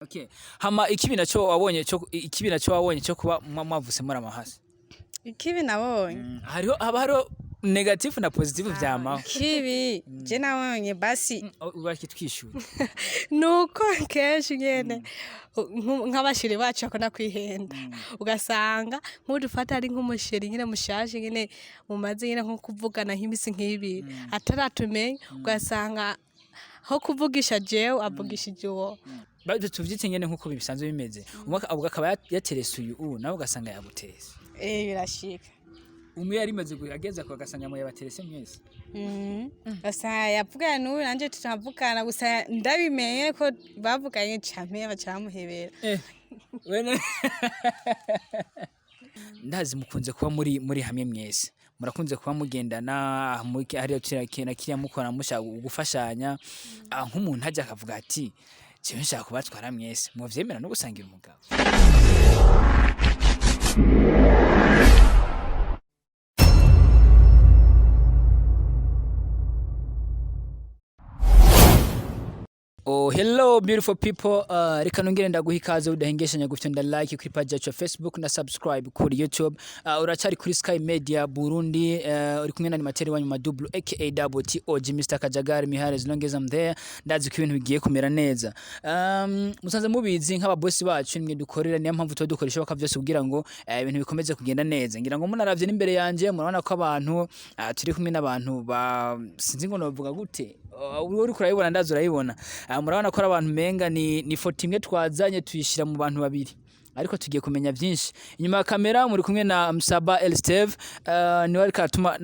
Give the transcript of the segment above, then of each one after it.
Okay. Hama ikibi naco wabonye cyo kuba mwavuse muri amahasa. Ikibi nabonye. Hariho negative na positive vyama. Ikibi je nabonye basi ubaki twishura. Nuko Keshi nyene nk'abashiri bacu akona kwihenda. Ugasanga nk'udufata ari nk'umushiri nyine mushashe nyine mumaze nyine nko kuvugana nk'imisi nk'ibi ataratumenya ugasanga ho kuvugisha jewe avugishije uwo. Baje tuvyite nyene nkuko bisanzwe bimeze. Umwaka akaba yaterese uyu nawe ugasanga yaguterese. Birashika. Umwe yari maze ageza ko agasanga mu yabaterese mwese. Gasanga yapugana n'uyu nanje tutavugana gusa ndabimenye ko bavuganye cyane bacamuhebera. Wene ndazi mukunze kuba muri hamwe mwese. Murakunze kuba mugendana hariyo kiriya mukora mushaka gufashanya nk'umuntu hajya akavuga ati cyo nshaka kubatwara mwese muvyemera no gusangira umugabo. Oh, hello beautiful people. Reka nongere ndaguha ikaze udahengeshanya gufyonda like kuri page yacu ya Facebook na subscribe kuri YouTube. Uracari kuri Sky Media Burundi. Uri kumwe na animateri wanyu Madublu aka Double TOG Mr. Kajagari Mihare as long as I'm there. Ndazi ko ibintu bigiye kumera neza. Musanze mubizi nk'aba boss bacu nimwe dukorera niyo mpamvu to dukoresha baka byose kugira ngo ibintu bikomeze kugenda neza. Ngira ngo munaravye n'imbere yanje murabona ko abantu turi kumwe n'abantu sinzi ngo novuga gute. Uri kurayibona ndazi urayibona. Murabona ko abantu menga ni foto imwe twazanye tuyishira mu bantu babiri ariko tugiye kumenya byinshi inyuma ya kamera muri kumwe na Msaba Elsteve niwe ari katuma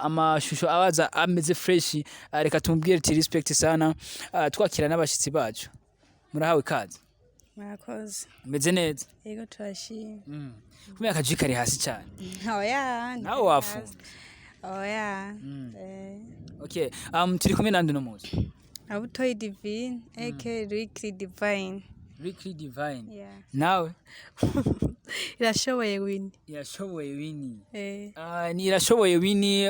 amashusho abaza ameze fresh reka tumubwire ti respect sana twakira n'abashitsi bacu murahawe kazi murakoze meze neza yego turashimye kumenya akaji kari hasi cyane oya nawe wafu oya okay turi kumwe nandi no muzi Abutoyi Divine, aka Ricky Divine. Ricky Divine. Yeah. Nawe? Irashoboye Winnie. Irashoboye Winnie. Ni irashoboye Winnie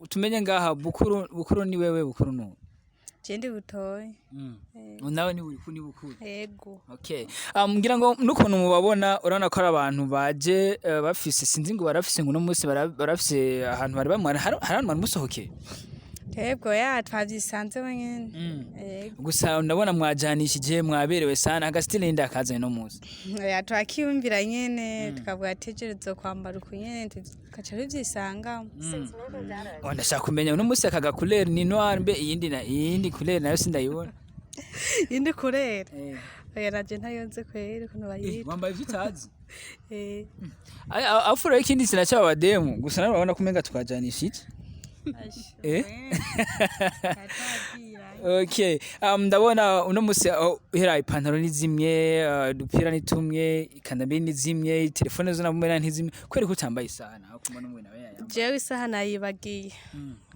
tumenye ngaha bukuru ni wewe bukuru no. Jendi butoyi. Nawe ni bukuru. Yego. Okay. Ngira ngo nukuntu mubabona urabona ko ari abantu baje bafise sinzi ngo barafise ngo no munsi barafise ahantu bari bamwana hari musohoke. Yego twavyisanze wenyene. Gusa ndabona mwajanishije mwaberewe sana agastile nda kaza no muzi. Twakiyumvira nyene tukavuga ategerezo kwambara ukunyene tukaca bivyisanga. Ndashaka kumenya no musi akaga couleur ni noir mbe iyindi couleur nayo sindayibona. Indi couleur. Oya naje ntayonze kweri kuno bayita. Wambaye vyitazi. Afura ikindi sinacha abademu gusa narabona kumenga tukajanishije. Okay. Ndabona uno musi hera ipantaro ni zimwe dupira ni tumwe ikandambi ni zimwe telefone zo namumena ntizimwe kweri kutambaye isana aho kumana umwe nawe yayamba jewe isaha nayibagiye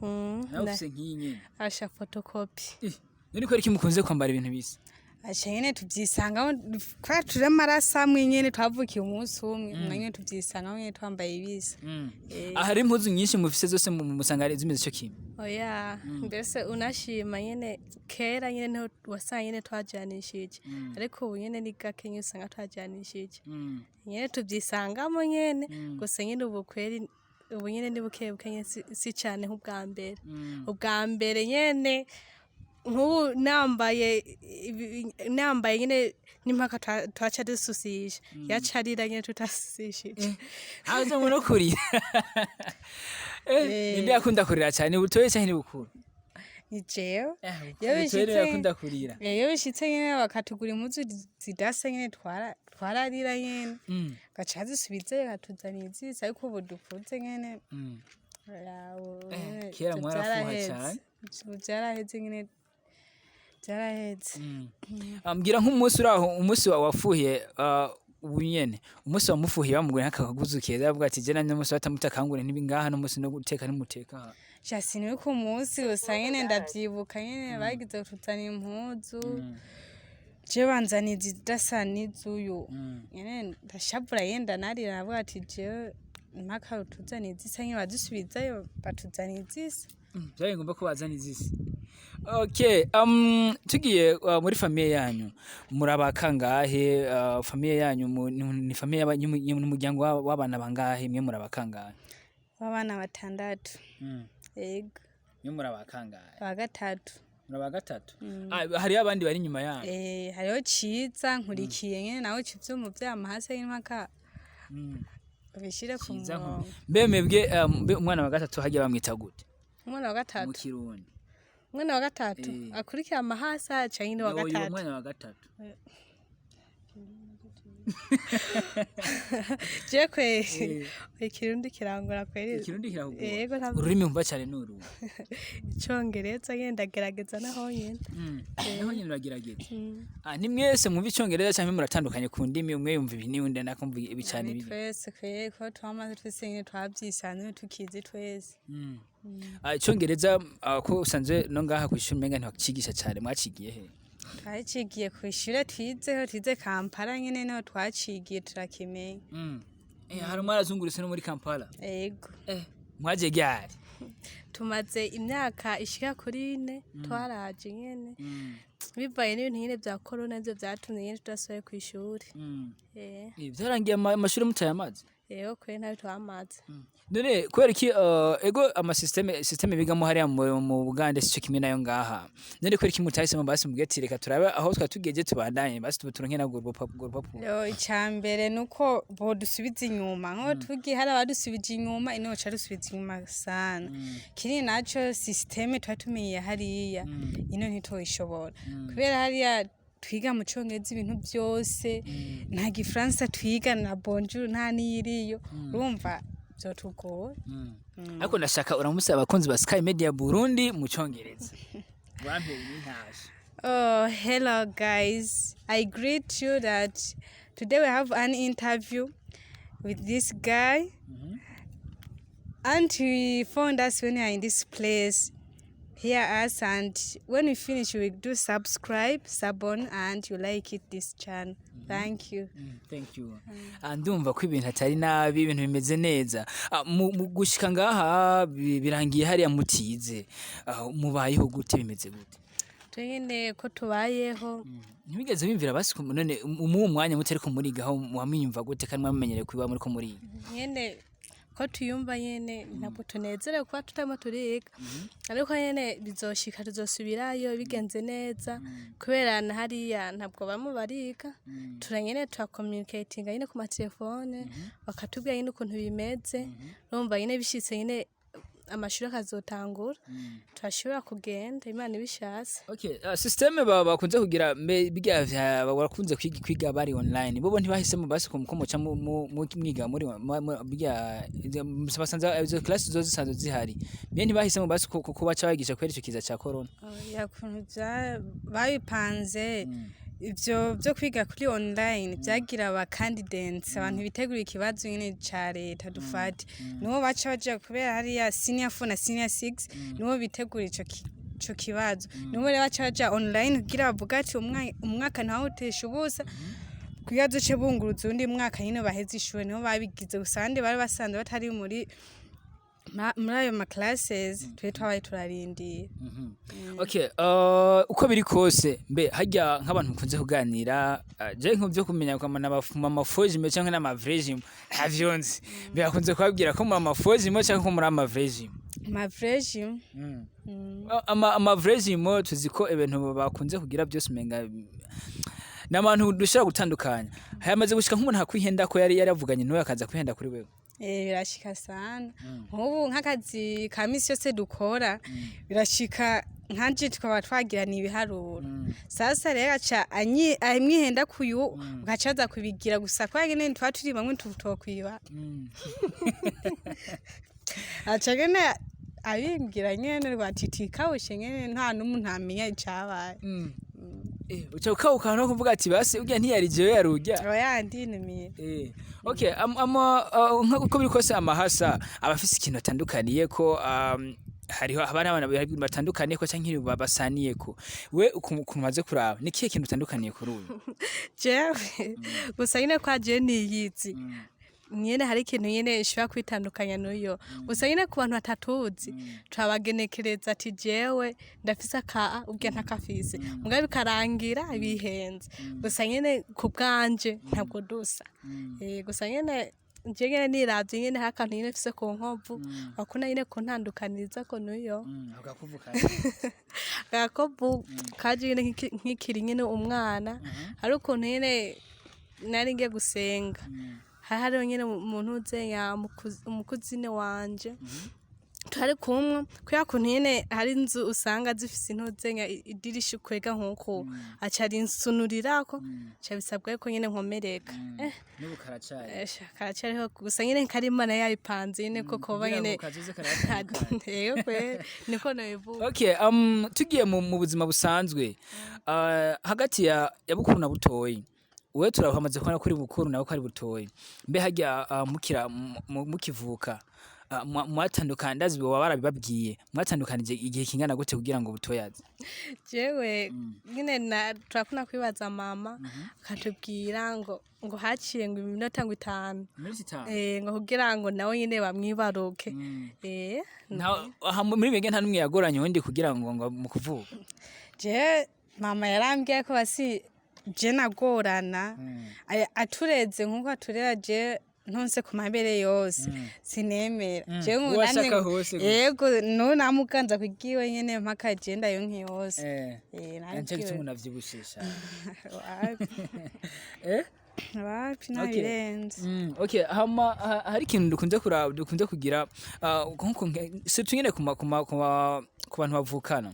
nawe ufise nk'inye asha photocopy none kweri kimukunze kwambara ibintu bisa asha nyene tuvyisanga kwa ture marasa amwe nyene twavukiye umunsi umwe mwanye tuvyisanga nyene twambaye ibisa ahari impuzu nyinshi mufise zose musanga zimeze cyo kimwe oya mbese unashima nyene kera nyene nto wasanga nyene twajanishije ariko ubu nyene ni gake nyene usanga twajanishije nyene tuvyisangamo nyene gusa nyene ubu kweri ubu nyene ndi bukebuke nyene si cyane ubwa mbere nyene nkubu nambaye nyene nimpaka twacha dususisha yacarira nyene tutasishije hazo muno kuri ninde yakunda kurira cyane butoye cyane bukuru ni jewe yakunda kurira iyo bishitse nyene bakatugura impuzu zidasa nyene twararira nyene gaca zisubize gatuzaniye izisa ariko ubu dukunze nyene kera mwarafuha cyane byaraheze nyene byaraheze ambwira nk'umunsi uraho umunsi wafuhiye ubunyene umunsi wamufuhiye bamugura nk'akaguzu keza yavuga ati je nanye umunsi batamutakangure ntibingaha no munsi no guteka n'umuteka cyasiniwe ku munsi usanyene ndavyibuka nyene bagize kutuzana impuzu je banzaniza idasa n'izuyu nyene ndashabura yenda narira navuga ati je mpaka utuzaniza isa nyene bazisubizayo batuzaniza isa Byaye ngomba ko bazana izisi. Okay, tugiye muri famille yanyu murabakangahe famille yanyu ni famille y'umuryango w'abana bangahe mwe murabakangahe? W'abana 6. Yego. Mwe murabakangahe? Wa 3. Murabagatatu. Hari abandi bari inyuma yanyu? Hariho Ciza nkurikiye nyene nawe civyo mu vy'amahasa y'impaka. Bishire ku murongo. Mbemebwe umwana wa gatatu hagiye bamwita gute? Umwana wa 3. Mu Kirundi. Umwana wa 3 akurikira amahasa cyangwa wa 3? Umwana wa 3. Je kwezi Ikirundi kirangura kweri. Ikirundi kirangura. Yego ururimi umva cyane nuru. Icyongereza ngenda gerageza naho nyene. Naho nyene uragerageza. Ni mwese mwumva icyongereza cyangwa muratandukanye ku ndimi umwe yumva ibini undi nakumva ibicane bibi. Twese ko twamaze twese twabyisanze tukizi twese. Icyongereza ko usanzwe no ngaha kwishuri menga ntakigisha cyane mwacigiye he? Twacigiye kwishura twize Kampala nyene naho twacigiye turakimenya. Hari mwarazunguritse no muri Kampala? Yego. Mwaje gyari? Tumaze imyaka ishika kuri 4 twaraje nyene. Bibaye n'ibintu nyene bya corona byo byatumye nyene tudasohoye kwishuri. Byarangiye amashuri mutayamaze? Yego kwe ntayo twamaze. None kwera iki ego systeme bigamo hari mu Bugande cyo kimwe nayo ngaha. None kwera iki mutahise mu basi mubwete reka turabe aho twatugeje tubandanye basi tubuturonke na gorupapuro. Icyambere nuko bo dusubiza inyuma nko tugi hari abadusubije inyuma ino cha dusubiza inyuma sana. Kiri naco systeme twatumiye hariya ino ntitoyishobora. Kubera hariya twiga mu Congereza ibintu byose nta Gifaransa twiga na bonjour nta niyiriyo urumva byo tugora. Ariko ndashaka uramusa abakunzi ba Sky Media Burundi mu Congereza. Wampe n'intaje. Hello guys, I greet you that today we have an interview with this guy and he found us when we are in this place. Hear us, and when we finish we do subscribe, sub on, and you like it this channel. Thank you. Thank you. Ndumva ko ibintu atari nabi ibintu bimeze neza. Gushika ngaha birangiye hari ya mutize. Mubayeho gute bimeze gute? Twene ko tubayeho. Ntibigeze bimvira basi none mu mwanya mutari ko murigaho mwamwimva gute kandi mwamenyere kwiba muri ko muri. Nyene ko tuyumva yene ntabwo tunezere kuba tutamo turiga ariko yene bizoshika tuzosubirayo bigenze neza kubera na hariya ntabwo bamwe bariga turanyene twa communicating yene ku matelefone bakatubwira yene ukuntu bimeze urumva yene bishitse yene amashuri akazotangura turashobora kugenda Imana ibishatse. Okay, systeme bakunze kugira biga barakunze kwiga bari online bobo ntibahisemo basi ko muca mwiga muri biga basanze izo class zo zisanzwe zihari bye ntibahisemo basi ko baca bagisha kwera icyo kiza cya corona. Yakuntu babipanze ivyo byo kwiga kuri online byagira aba candidates abantu bitegura ikibazo nyine ca leta dufati niho baca baje kubera hari ya senior 4 na senior 6 niho bitegura ico kibazo niho rero baca baje online kugira bavuga ati umwaka ntaho utesha ubusa kuyazo ce bunguruza undi mwaka nyine baheze ishuri niho babigize usande bari basanze batari muri ayo ma classes twabaye turarindiye. Okay, uko biri kose mbe hajya nk'abantu mukunze kuganira je nk'ubyo kumenya kwa amafojime cyangwa n'amavregime avyonzi birakunze kubabwira ko muri amafojime cyangwa ko muri amavregime. Amavregime amavregime tuziko ibintu bakunze kugira byose menga n'abantu dushaka gutandukanya hayamaze gushika nk'umuntu hakwihenda ko yari yaravuganye n'uwo akaza kwihenda kuri wewe. Birashika sana nk'ubu nk'akazi ka misi yose dukora birashika nkanje tukaba twagirana ibiharuro sasa rero aca amwihenda kuyu ugacaza kubigira gusa kwa nyene twaturi bamwe tutokwiba aca gene abimbwira nyene rwatitika ushengene nta n'umuntu amenya icabaye. Uca ukawukana no kuvuga ati basi urya ntiyari jewe yarurya oyandi nimira. Okay, uko biri kose amahasa abafise ikintu atandukaniye ko hariho abana batandukaniye ko canke babasaniye ko we ukuntu maze kuraba ni kihe kintu utandukaniye kuri uyu? Jewe gusa nyine kwa je niyizi nyene hari ikintu nyene ishobora kwitandukanya n'uyo gusa nyene ku bantu batatuzi turabagenekereza ati jewe ndafise aka ubwe ntakafise mugabe bikarangira bihenze gusa nyene ku bwanje ntabwo dusa gusa nyene nje nyene niravye nyene hari akantu nyene mfise ku nkovu akuna nyene kuntandukaniriza ko n'uyo agakovu kaje nyene nk'ikiri nyene umwana hari ukuntu nyene nari ngiye gusenga hariho nyene umuntu uzenya umukuzine wanje twari kumwe kuya kuntu nyene hari inzu usanga zifise intuzenya idirisha ukwega nkuko aca rinsunurirako aca bisabwa ko nyene nkomereka n'ubu karacariho gusa nyene karimana yayipanze nyene ko koba nyene yego kwe niko nabivuga. Okay, tugiye mu buzima busanzwe hagati ya bukuru na butoyi wewe turahamaze kubona kuri bukuru nawe ko ari butoyi mbe hajya mukivuka mwatandukana ndazi baba barabibabwiye mwatandukanije igihe kingana gute kugira ngo butoyaze jewe nyine turakuna kwibaza mama akatubwira ngo haciye ngo iminota ngo 5 ngo kugira ngo nawe nyine bamwibaruke muri bege nta numwe yagoranye undi kugira ngo mukuvuka je mama yarambwiye ko basi je nagorana atureze nkuko aturera je ntonse ku mabere yose sinemera je nkunane yego no namukanza kugiwe nyene mpaka agenda yo nkiyose nanje gituma navyibushesha wapi nabirenze okay hari ikintu dukunze kugira nkuko se tunyene ku bantu bavukana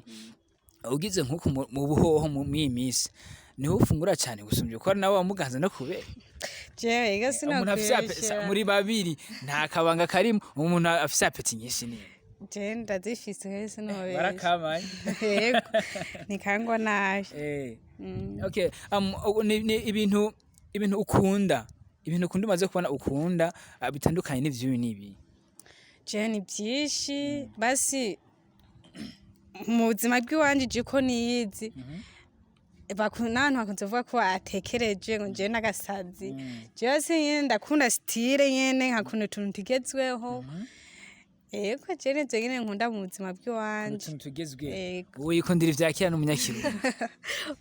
ugize nkuko mu buhoho mu misi niho ufungura cyane gusumbye ko nawe wamuganza no kubera je ega sinakwesha muri babiri nta kabanga karimo umuntu afise apeti nyinshi ni je ndazifise hese no we barakamanye yego nikangwa naje okay ni ibintu ukunda umaze kubona ukunda bitandukanye n'ivyo nibi je ni byishi basi mu buzima bw'iwanje je ko niyizi bakunantu bakunze vuga ko atekereje ngo je nagasazi je nyene ndakunda style nyene nkakunda tuntu tugezweho eko je neze nyene nkunda mu buzima bw'iwanje tuntu tugezwe uyikundira ivyakira n'umunyakirundo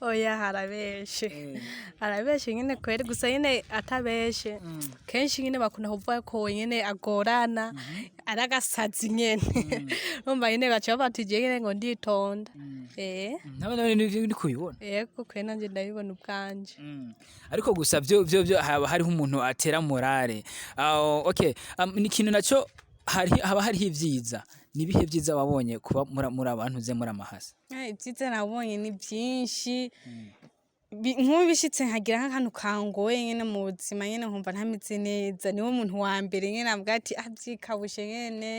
oya harabeshe nyene kwere gusa nyene atabeshe kenshi nyene bakunda kuvuga ko nyene agorana aragasazi nyene umva nyene bacha batije nyene ngo nditonda nawe ni kubibona yego kwe nanje ndabibona ubwanje ariko gusa byo haba hariho umuntu atera morale okay ni kintu naco haba hariho ivyiza nibihe vyiza wabonye kuba muri abantu ze muri amahasa ivyiza nabonye ni byinshi nk'ubishitse nkagira nk'akantu kangoye nyene mu buzima nyene nkumva ntameze neza niwo muntu wa mbere nyene avuga ati avyikabushe nyene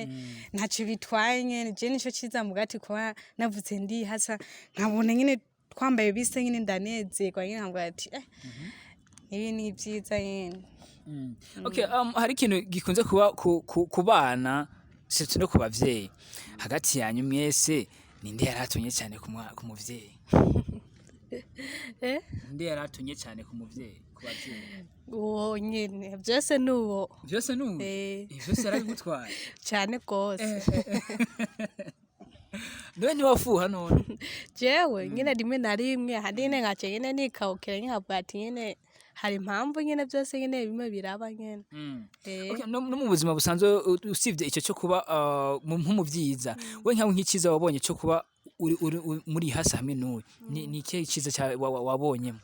ntaco bitwaye nyene je nico ciza avuga ati kuba navuze ndihasa nkabona nyene twambaye bise nyene ndanezerwa nyene nkavuga ati ibi ni vyiza nyene okay hari ikintu gikunze kuba ku bana sitse no ku bavyeyi hagati yanyu mwese ninde yaratunye cyane ku muvyeyi nde yaratunye cyane ku muvyeyi ku bavyeyi uwo nyene byose nuwo byose arabigutwara cyane gose none wafuha none jewe nyene rimwe na rimwe hadine ngace nyene nikawukira nkavuga ati nyene hari impamvu nyene byose nyene bimwe biraba nyene okay no mu buzima busanzwe usivye icyo cyo kuba nk'umuvyiza we nkawe nk'ikiza wabonye cyo kuba muri hasa hamwe n'uwe ni ikihe kiza wabonyemo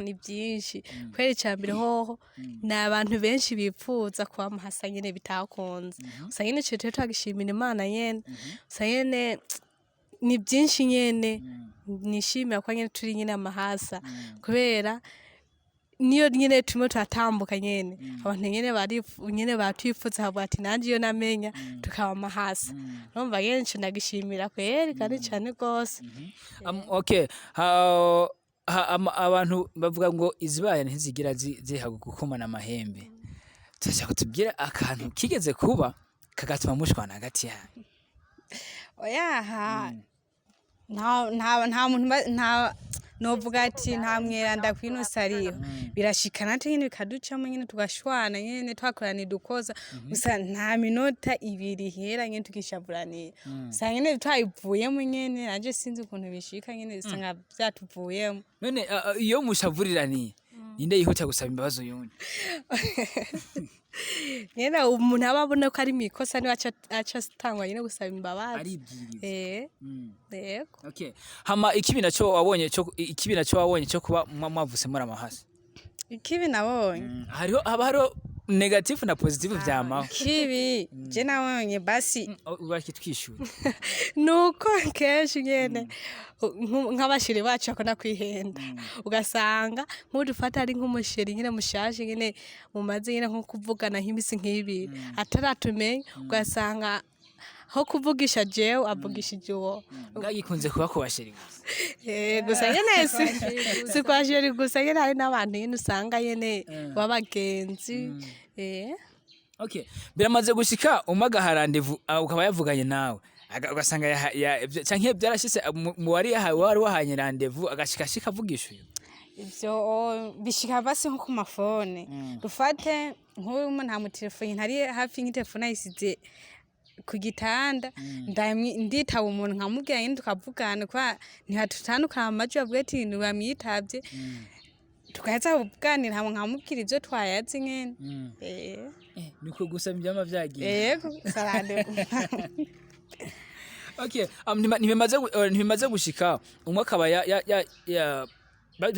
ni byinshi kweri cyambere hoho na abantu benshi bipfuza kwa mahasa nyene bitakunze usa nyene cyo twagishimira Imana nyene usa nyene ni byinshi nyene nishimira kwa nyene turi nyene amahasa kubera niyo nyene tumwe twatambuka nyene abantu nyene batwifuza havuga ati nanje iyo namenya tukaba amahasa numva nyene cyo ndagishimira kweri kandi cyane gose okay abantu bavuga ngo izibaye ntizigira zihaga gukomana amahembe turashaka kutubwira akantu kigeze kuba kagatuma mushwana hagati yanyu oya nta muntu novuga ati nta mweranda kwino sariho birashikana ate nyene bikaducamo nyene tugashwana nyene twakorana dukoza gusa nta minota ibiri hera nyene tugishavuranira usanga nyene twayivuyemo nyene naje sinzi ukuntu bishika nyene usanga vyatuvuyemo none iyo mushavuriraniye ninde yihuta gusaba imbabazi yundi nyene umuntu ababona ko ari mikosa ni aca stangwa nyene gusaba imbabazi aribwiriza yego okay hama ikibi naco wabonye cyo kuba mwavuse muri amahasa ikibi nabonye hariho negative na positive vyamaho kibi je nabonye basi ubaki twishura nuko Keshi nyene nk'abashiri bacu akona kwihenda ugasanga nk'udufata ari nk'umushiri nyene mushashe nyene mumaze nyene nko kuvugana nk'imisi nk'ibiri ataratumenya ugasanga ho kuvugisha jewe avugishije uwo ngagikunze kuba kubashiri gusa nyene si kwashiri gusa nyene hari n'abantu nyene usanga nyene babagenzi okay biramaze gushika umaga rendezvous ukaba yavuganye nawe ugasanga canke byarashitse mu wari wahanye rendezvous agashika avugisha uyu ivyo bishika basi nko ku mafone dufate nk'uyu nta mu telefone ntari hafi nk'itelefone ayisize ku gitanda nditaba umuntu nkamubwira nyine tukavugana kwa ntihatutandukana amaji avuga ati ntibamwitavye tukaza kuganira hamwe nkamubwira ivyo twayazi nyene niko gusa mbyama vyagiye yego sarande okay ntibimaze gushika umwe akaba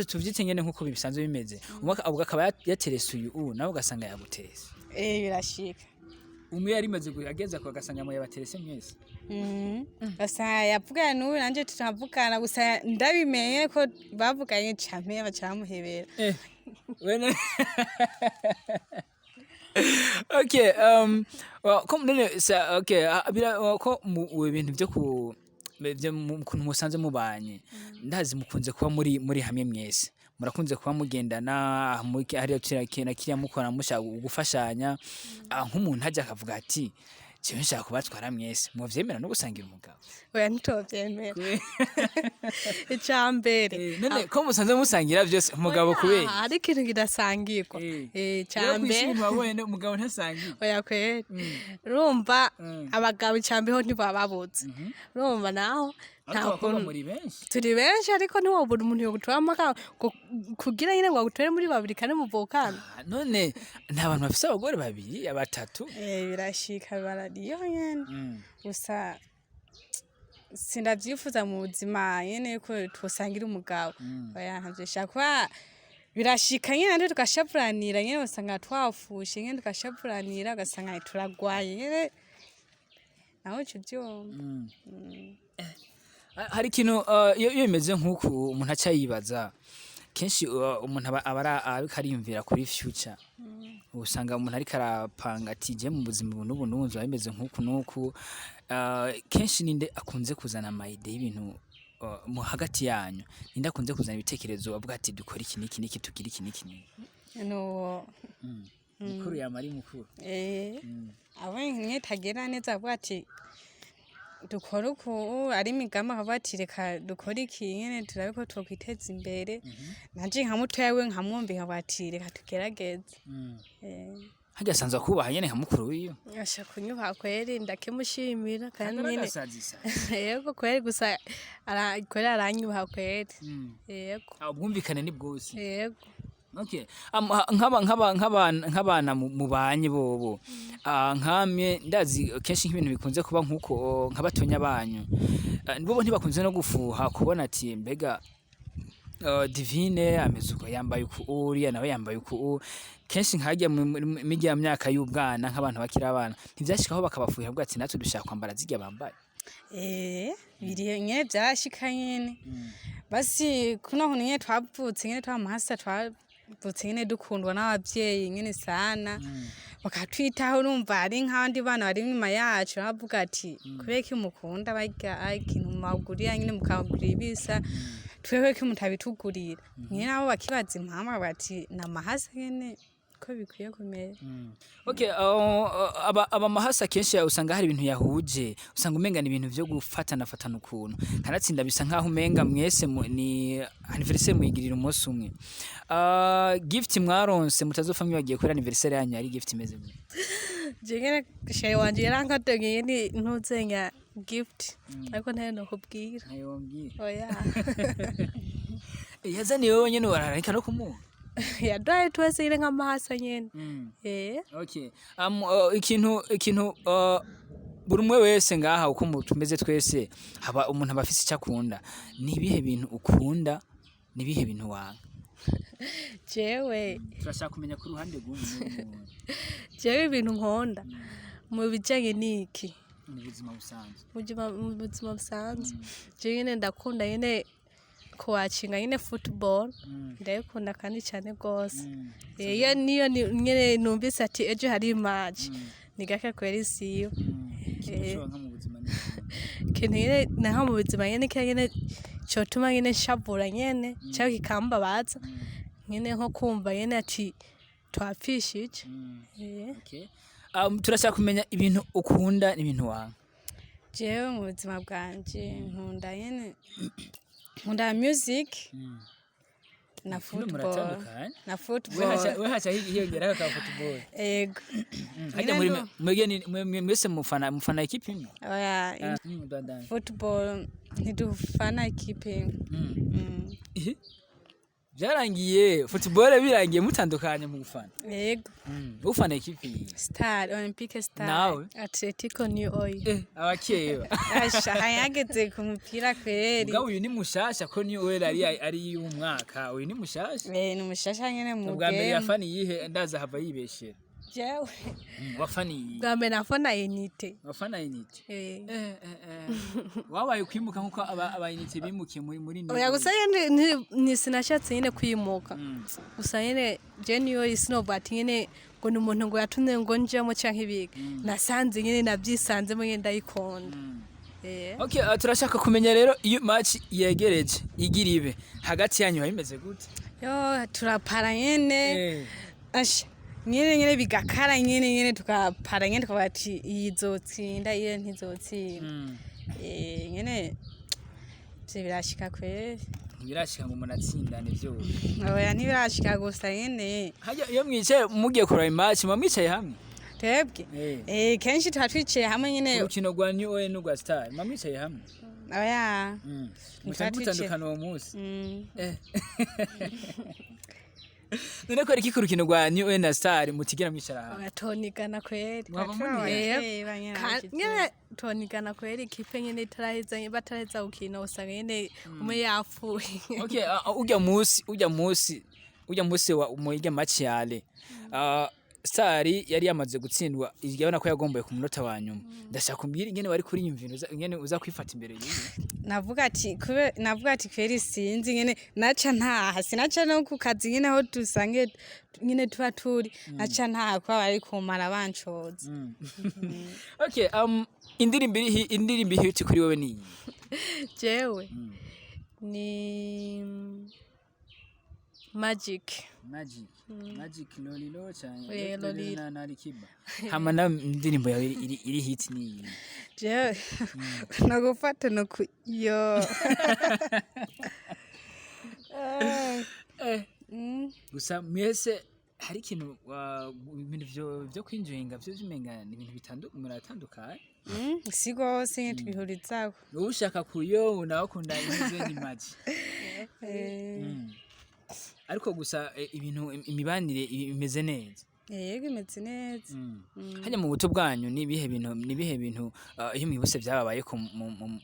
tuvyite nyene nkuko bisanzwe bimeze umwe akaba yaterese uyu nawe ugasanga yaguterese birashika umwe yari maze ageza ko agasanga mu yabaterese mwese basa yavugana n'uyu nanje tutavugana gusa ndabimenye ko bavuganye cyane bacamuhebera wene okay comme none okay ko mu bintu byo ku kuntu musanze mubanye ndazi mukunze kuba muri hamwe mwese murakunze kuba mugendana hari kiriya mukora mushaka gufashanya nk'umuntu hajya akavuga ati jewe nshaka kubatwara mwese muvyemera no gusangira umugabo oya ntovyemera icambere none ko musanze musangira byose umugabo kubera hari ikintu kidasangirwa icambere wabonye umugabo ntasangira oya kweri urumva abagabo icambere ho ntibababuze urumva naho turi benshi ariko ntiwobura umuntu yogutoramo kugira nyine ngo agutore muri babiri kandi muvukana none nta bantu bafise abagore babiri batatu birashika barariyo nyene gusa sindavyifuza mu buzima nyene ko twosangira umugabo oya ntavyishaka kuba birashika nyene andi tugashavuranira nyene usanga twafushe nyene tugashavuranira ugasanga turagwaye nyene naho ico vyomba hari ikintu iyo bimeze nk'uku umuntu aca yibaza kenshi umuntu aba ariyumvira kuri future usanga umuntu ariko arapanga ati je mu buzima n'ubu n'ubu bimeze nk'uku n'uku kenshi ninde akunze kuzana amayide y'ibintu mu hagati yanyu ninde akunze kuzana ibitekerezo avuga ati dukora iki n'iki tugira iki n'iki no mukuru yamari mukuru abo nk'itagera neza avuga ati dukora uku ari imigama akavuga ati reka dukore iki nyene turabe ko twokwiteza imbere nanje nka mutoya we nkamwumva nkavuga ati reka tugerageze hajya sanzwe kubaha nyene nka mukuru wiyo asha kunyuha kweri ndakemushimira kandi nyene yego kweri gusa kweri aranyuha kweri yego ubwumvikane ni bwose yego okay nk'abana mubanye bobo nkamye ndazi kenshi nk'ibintu bikunze kuba nkuko nk'abatonya banyu bobo ntibakunze no gufuha kubona ati mbega divine amezuko yambaye uku uriya nawe yambaye uku kenshi nkajya migi ya myaka y'ubwana nk'abantu bakira abana ntivyashikaho bakabafuhira bwa ati natwe dushaka kwambara zirya bambaye biriye nyene byashika nyene basi kuno hunu nyene twavutse nyene twamahasa twavutse nyene dukundwa n'abavyeyi nyene sana bakatwitaho urumva ari nk'abandi bana bari inyuma yacu bavuga ati kubera mukunda barya ikintu magurira nyene mukagurira ibisa twewe ko mutabitugurira nyene nabo bakibaza impamvu bati namahasa nyene niko bikwiye kumera. Okay, aba mahasa kenshi usanga hari ibintu yahuje, usanga umenga ni ibintu byo gufatana ukuntu kanatsinda bisa nkaho umenga mwese ni anniversaire muyigirira umunsi umwe. Gift mwaronse mutazopfa mwibagiye kuri anniversaire yanyu ari gift imeze gute? Jengene shay wanje yarankatogeye ni ntuzenya gift ariko ntayo nakubwira. Ayombwira. Oya. Yazaniye wowe nyene wararika no kumuha. Yadwaye twese ile nk'amahasa nyene. Okay. Ikintu buri umwe wese ngaha uko tumeze twese haba umuntu abafise icyo akunda. Ni ibihe bintu ukunda? Ni ibihe bintu wanga? Jewe turashaka kumenya ku ruhande rw'umuntu. Jewe ibintu nkunda mu bijanye niki? Mu buzima busanzwe. Mu buzima busanzwe. Jewe nyene ndakunda nyene kuwacinga nyine football ndayikunda kandi cyane gose. Niyo nyene numvise ati ejo hari match nigaka kweri siyo. Kintu nyene naho mu buzima nyene nyene cyotuma nyene shabura nyene cyangwa kikambabaza nyene nko kumva nyene ati twapfishije. Okay. Turashaka kumenya ibintu ukunda n'ibintu wanga. Jewe mu buzima bwanje nkunda nyene nkunda music na football. Na football. We hacha hiyongera ka football. Ego. Hajya muri mwese mufana ikipe imwe? Oya. Football ntidufana ikipe imwe. Byarangiye football birangiye mutandukanye mu gufana. Yego. Ufana ikipe Star, Olympic Star. Nawe? Atletico New Oil. Abakeye. Asha hayageze ku mupira kweri. Ubwo uyu ni mushasha ko New Oil ari y'umwaka. Uyu ni mushasha? Ni mushasha nyene mu game. Ubwa mbere yafani yihe ndaza hava yibeshera. Jewe. Wafani. Ubwa mbere nafana Unite. Wafana Unite. Wabaye kwimuka nkuko aba Unite bimukiye muri Oya gusa ni sinashatse nyene kwimuka. Gusa nyene Genio isnobati nyene ngo numuntu ngo yatumye ngo njemo canke ibika. Nasanze nyene navyisanzemo nyene ndayikonda. Okay, turashaka kumenya rero iyo match yegereje igiribe hagati yanyu bimeze gute? Yo turapara nyene. Asha nyene bigakara nyene tukapara nyene tukabati izotsinda iyo ntizotsinda. Nyene birashika kweri. Birashika ngo munatsindane byo. Oya ntibirashika gusa nyene. Hajya iyo mwicaye mugiye kuraba match mwicaye hamwe? Twebwe kenshi twatwicaye hamwe nyene. Urukino rwa New Oil n'urwa Star mwicaye hamwe? Oya. Mutandukana uwo munsi. None ko ari kurukino rwa New Oil na Star mutigera mwicara hamwe? Atonigana kweri. Nyene tonigana kweri kipe nyene bataraheza ukina usanga nyene umwe yapfuye. Okay, ujya musi wa umuyige match yale. Star yari yamaze gutsindwa igabana ko yagomboye ku munota wa nyuma. Ndashaka kumbwira ingene wari kuri yumvino ingene uza kwifata imbere yiwe. Navuga ati kweri sinzi ingene naca ntaha sinaca no ku kazi nyene aho dusange nyene tuba turi naca ntaha ko bari kumara bancoza. Okay, indirimbo ihiti kuri wewe ni jewe ni Magic lolilo cyane na Rikiba. Hama na indirimbo yawe iri hit ni jewe nagufata no yo. Gusa mwese hari ikintu ibintu byo kwinjoyinga byo bimenga ni ibintu muratandukanye. Sigo sinye twihurizaho. Ushaka kuyo nawe kunda imeze ni match. Ariko gusa ibintu imibanire imeze neza. Yego imeze neza. Hanya mu buto bwanyu ni bihe bintu iyo mwibuse byababaye ko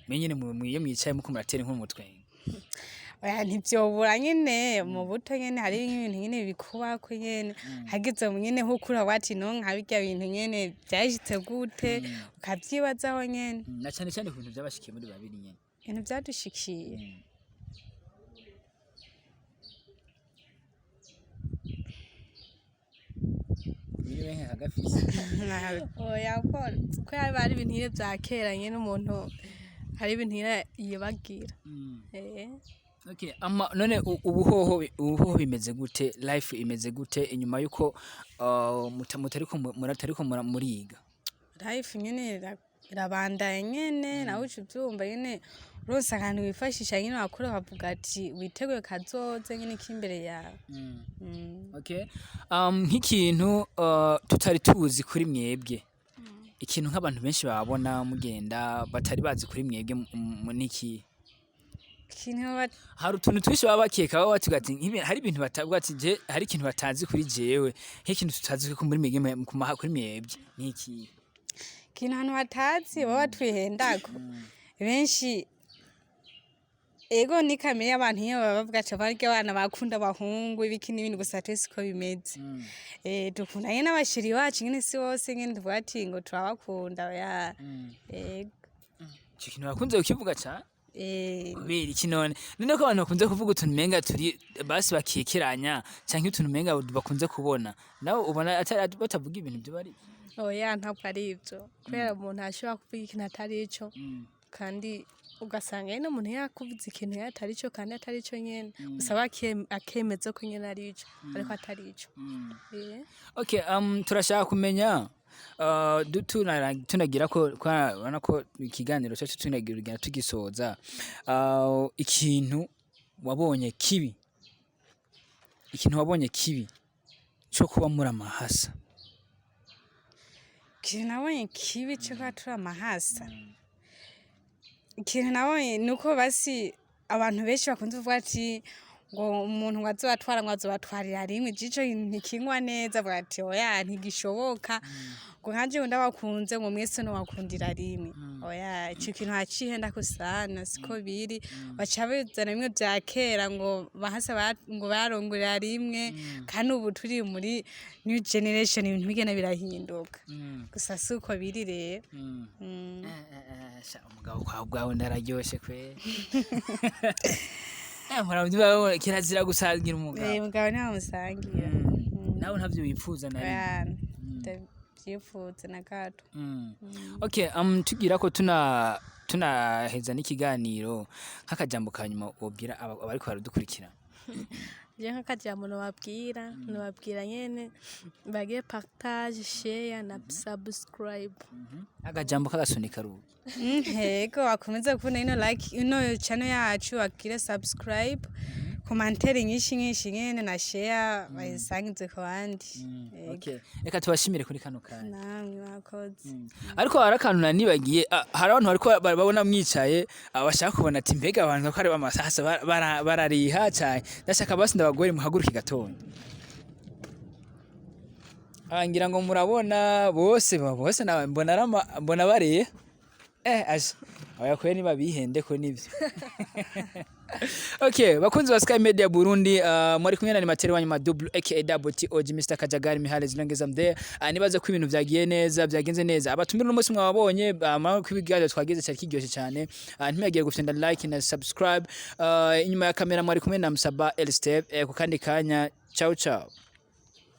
menyene iyo mwicaye muko muratera inkuru mutwenga. Oya ntivyobura nyene mu buto nyene hari ibintu nyene bikuba ko nyene hageze mu nyene nko kura wati no nkabirya bintu nyene byashitse gute ukavyibazaho nyene. Na cyane ku bintu byabashikiye muri babiri nyene. Ibintu byadushikiye. Niwe hagafise. Oya ko yari ibintu bya kera nyene umuntu hari ibintu yibagira. Okay, none ubuhoho bimeze gute, life imeze gute inyuma yuko mutariko muriga? Life nyene irabandanya nyene nawe ucuvyumva nyene uronse akantu wifashisha nyene wakora bavuga ati witeguye kazoze nyene kimbere yawe. Okay. Nk'ikintu tutari tuzi kuri mwebwe. Ikintu nk'abantu benshi babona mugenda batari bazi kuri mwebwe niki. Hari utuntu twinshi baba bakeka baba batuga ati hari ibintu batavuga ati je hari ikintu batazi kuri jewe nk'ikintu tutazi ko muri mwebwe kuri mwebwe niki. Ikintu hano batazi baba batwihendako benshi ego ni kamere y'abantu iyo baba bavuga ati barya abana bakunda abahungu ibiki n'ibindi gusa twese ko bimeze. Dukunda nyene n'abashiri wacu nyene si wose nyene tuvuga ati ngo turabakunda ya ego. Cyo kintu bakunze ukivuga cyane. Kubera iki none ko abantu bakunze kuvuga utuntu menga turi basi bakekeranya cyangwa utuntu menga bakunze kubona nawe ubona batavuga ibintu byo bari oya ntabwo ari ibyo kubera umuntu ashobora kuvuga ikintu atari ico kandi ugasanga nyene umuntu yakuvuze ikintu atari ico kandi atari ico nyene usaba akemeza ko nyene ari ico ariko atari ico. Okay, turashaka kumenya tunagira ko bana ko ikiganiro cyacu tunagira tugisoza ikintu wabonye kibi cyo kuba muri amahasa. Ikintu nabonye kibi cyo kuba turi amahasa ikintu nabonye nuko basi abantu benshi bakunze kuvuga ati ngo umuntu ngo azobatwarira rimwe jico ntikinywa neza avuga ati oya ntigishoboka ngo nkanje ndabakunze ngo mwese no bakundira rimwe oya ico kintu hacihenda ko sana siko biri baca bezana bimwe bya kera ngo bahasa ngo barongorera rimwe kandi ubu turi muri new generation ibintu bigena birahinduka gusa suko biri rero. Umugabo kwawe ndararyoshe kwe. Muravuga kirazira gusangira umugabo. Umugabo nta musangira. Nawe ntavyo wipfuza nari. Ndavyifuza na gato. Okay, tugira ko tunaheza n'ikiganiro nk'akajambo kanyuma wobwira abari ko baradukurikira. Je nk'akajambo nobabwira nyene bage partage, share na subscribe. Akajambo kagasunika rubu. Hego wakomeza kubona ino channel yacu akire subscribe commentaire nyinshi nyene na share bayisangize ku bandi. Okay, reka tubashimire kuri kano kanya. Namwe bakoze. Ariko harakantu nanibagiye hari abantu bariko babona mwicaye abashaka kubona ati mbega abantu ko ari bamasasa barariha cyane ndashaka basi ndabagore muhaguruke gatondo. Ngira ngo murabona bose nawe mbona bariye aje abayakoye niba bihende ko nivyo. Okay, bakunzi ba Sky Media Burundi muri kumwe na animateur wanyu Madouble aka Double TOG Mr Kajagari Mihale zilongeza mde nibaze ko ibintu byagiye neza byagenze neza abatumira umunsi mwababonye kwibigado twageze cyari kiryoshe cyane ntimegiye gufenda like na subscribe inyuma ya kamera muri kumwe na Musaba L Step ku kandi kanya ciao ciao.